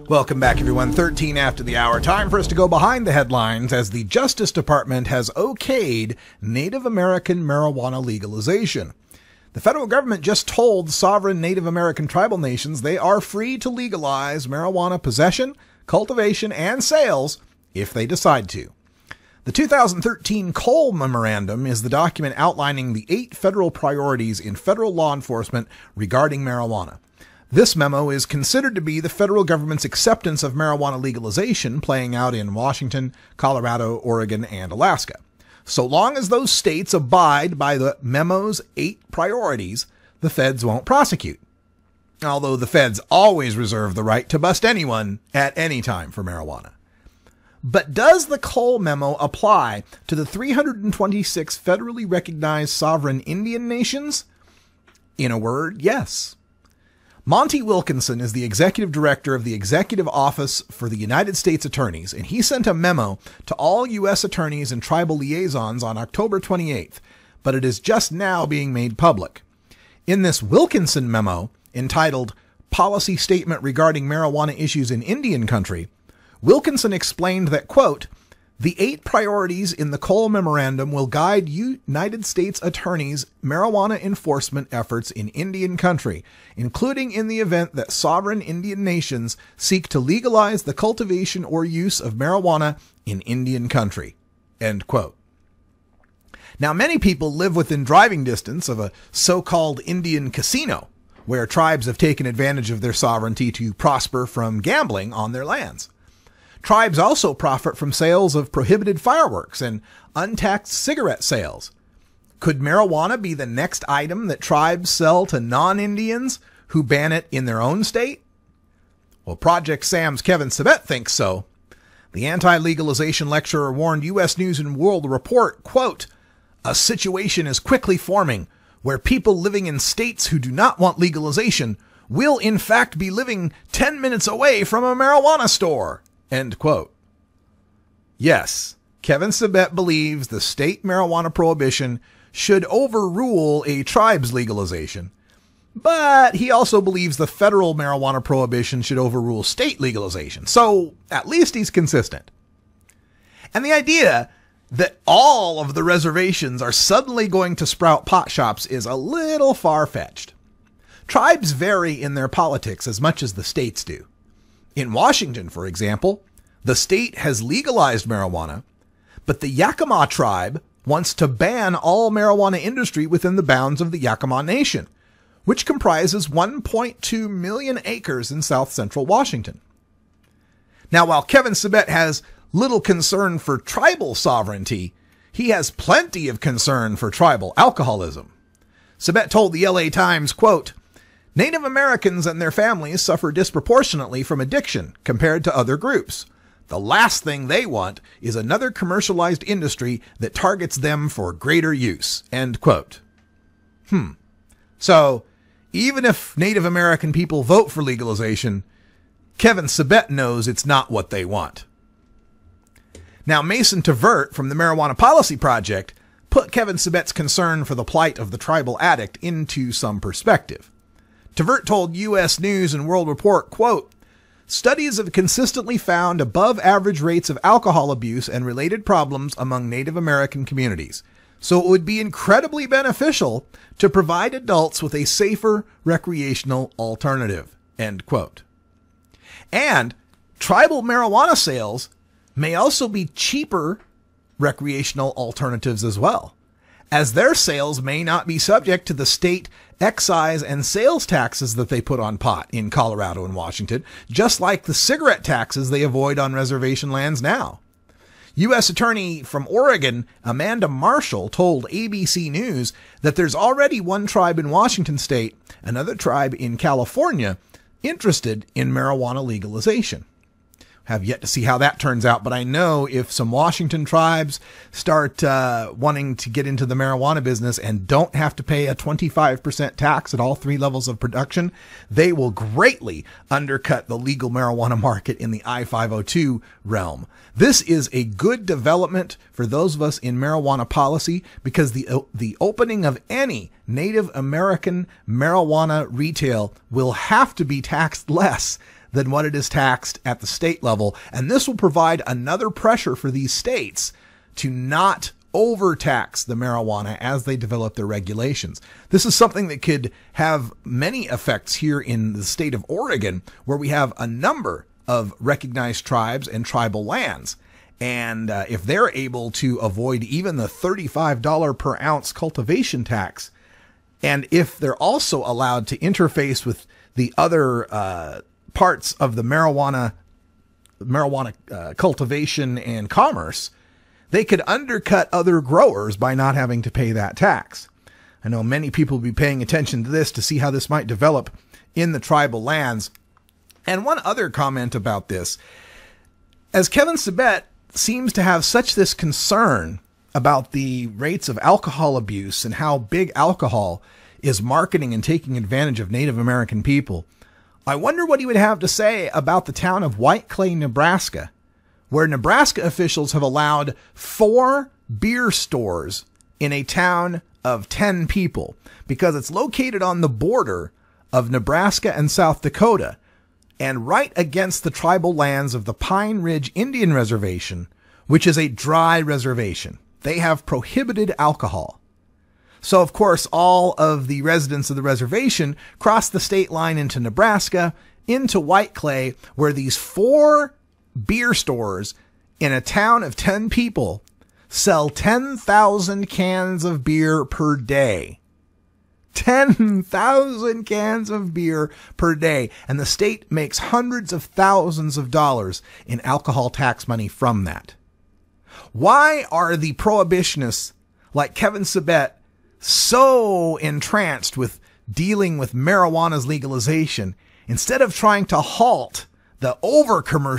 Welcome back, everyone. 13 after the hour. Time for us to go behind the headlines as the Justice Department has okayed Native American marijuana legalization. The federal government just told sovereign Native American tribal nations they are free to legalize marijuana possession, cultivation, and sales if they decide to. The 2013 Cole Memorandum is the document outlining the 8 federal priorities in federal law enforcement regarding marijuana. This memo is considered to be the federal government's acceptance of marijuana legalization playing out in Washington, Colorado, Oregon, and Alaska. So long as those states abide by the memo's 8 priorities, the feds won't prosecute. Although the feds always reserve the right to bust anyone at any time for marijuana. But does the Cole Memo apply to the 326 federally recognized sovereign Indian nations? In a word, yes. Monty Wilkinson is the executive director of the Executive Office for the United States Attorneys, and he sent a memo to all U.S. attorneys and tribal liaisons on October 28th, but it is just now being made public. In this Wilkinson Memo, entitled Policy Statement Regarding Marijuana Issues in Indian Country, Wilkinson explained that, quote, "The 8 priorities in the Cole Memorandum will guide United States attorneys' marijuana enforcement efforts in Indian country, including in the event that sovereign Indian nations seek to legalize the cultivation or use of marijuana in Indian country." End quote. Now, many people live within driving distance of a so-called Indian casino, where tribes have taken advantage of their sovereignty to prosper from gambling on their lands. Tribes also profit from sales of prohibited fireworks and untaxed cigarette sales. Could marijuana be the next item that tribes sell to non-Indians who ban it in their own state? Well, Project Sam's Kevin Sabet thinks so. The anti-legalization lecturer warned U.S. News and World Report, quote, "A situation is quickly forming where people living in states who do not want legalization will in fact be living 10 minutes away from a marijuana store." End quote. Yes, Kevin Sabet believes the state marijuana prohibition should overrule a tribe's legalization, but he also believes the federal marijuana prohibition should overrule state legalization. So at least he's consistent. And the idea that all of the reservations are suddenly going to sprout pot shops is a little far-fetched. Tribes vary in their politics as much as the states do. In Washington, for example, the state has legalized marijuana, but the Yakima tribe wants to ban all marijuana industry within the bounds of the Yakima Nation, which comprises 1.2 million acres in south central Washington. Now, while Kevin Sabet has little concern for tribal sovereignty, he has plenty of concern for tribal alcoholism. Sabet told the LA Times, quote, "Native Americans and their families suffer disproportionately from addiction compared to other groups. The last thing they want is another commercialized industry that targets them for greater use." End quote. So, even if Native American people vote for legalization, Kevin Sabet knows it's not what they want. Now, Mason Tvert from the Marijuana Policy Project put Kevin Sabet's concern for the plight of the tribal addict into some perspective. Tvert told U.S. News and World Report, quote, "Studies have consistently found above average rates of alcohol abuse and related problems among Native American communities. So it would be incredibly beneficial to provide adults with a safer recreational alternative." End quote. And tribal marijuana sales may also be cheaper recreational alternatives as well, as their sales may not be subject to the state excise and sales taxes that they put on pot in Colorado and Washington, just like the cigarette taxes they avoid on reservation lands now. U.S. Attorney from Oregon, Amanda Marshall, told ABC News that there's already one tribe in Washington state, another tribe in California, interested in marijuana legalization. Have yet to see how that turns out, but I know if some Washington tribes start wanting to get into the marijuana business and don't have to pay a 25% tax at all 3 levels of production, they will greatly undercut the legal marijuana market in the I-502 realm. This is a good development for those of us in marijuana policy because the opening of any Native American marijuana retail will have to be taxed less than what it is taxed at the state level. And this will provide another pressure for these states to not overtax the marijuana as they develop their regulations. This is something that could have many effects here in the state of Oregon, where we have a number of recognized tribes and tribal lands. And if they're able to avoid even the $35 per ounce cultivation tax, and if they're also allowed to interface with the other parts of the marijuana cultivation and commerce, they could undercut other growers by not having to pay that tax. I know many people will be paying attention to this to see how this might develop in the tribal lands. And one other comment about this, as Kevin Sabet seems to have such this concern about the rates of alcohol abuse and how big alcohol is marketing and taking advantage of Native American people, I wonder what he would have to say about the town of White Clay, Nebraska, where Nebraska officials have allowed 4 beer stores in a town of 10 people because it's located on the border of Nebraska and South Dakota and right against the tribal lands of the Pine Ridge Indian Reservation, which is a dry reservation. They have prohibited alcohol. So, of course, all of the residents of the reservation cross the state line into Nebraska, into White Clay, where these 4 beer stores in a town of 10 people sell 10,000 cans of beer per day. 10,000 cans of beer per day. And the state makes hundreds of thousands of dollars in alcohol tax money from that. Why are the prohibitionists like Kevin Sabet so entranced with dealing with marijuana's legalization instead of trying to halt the over-commercialization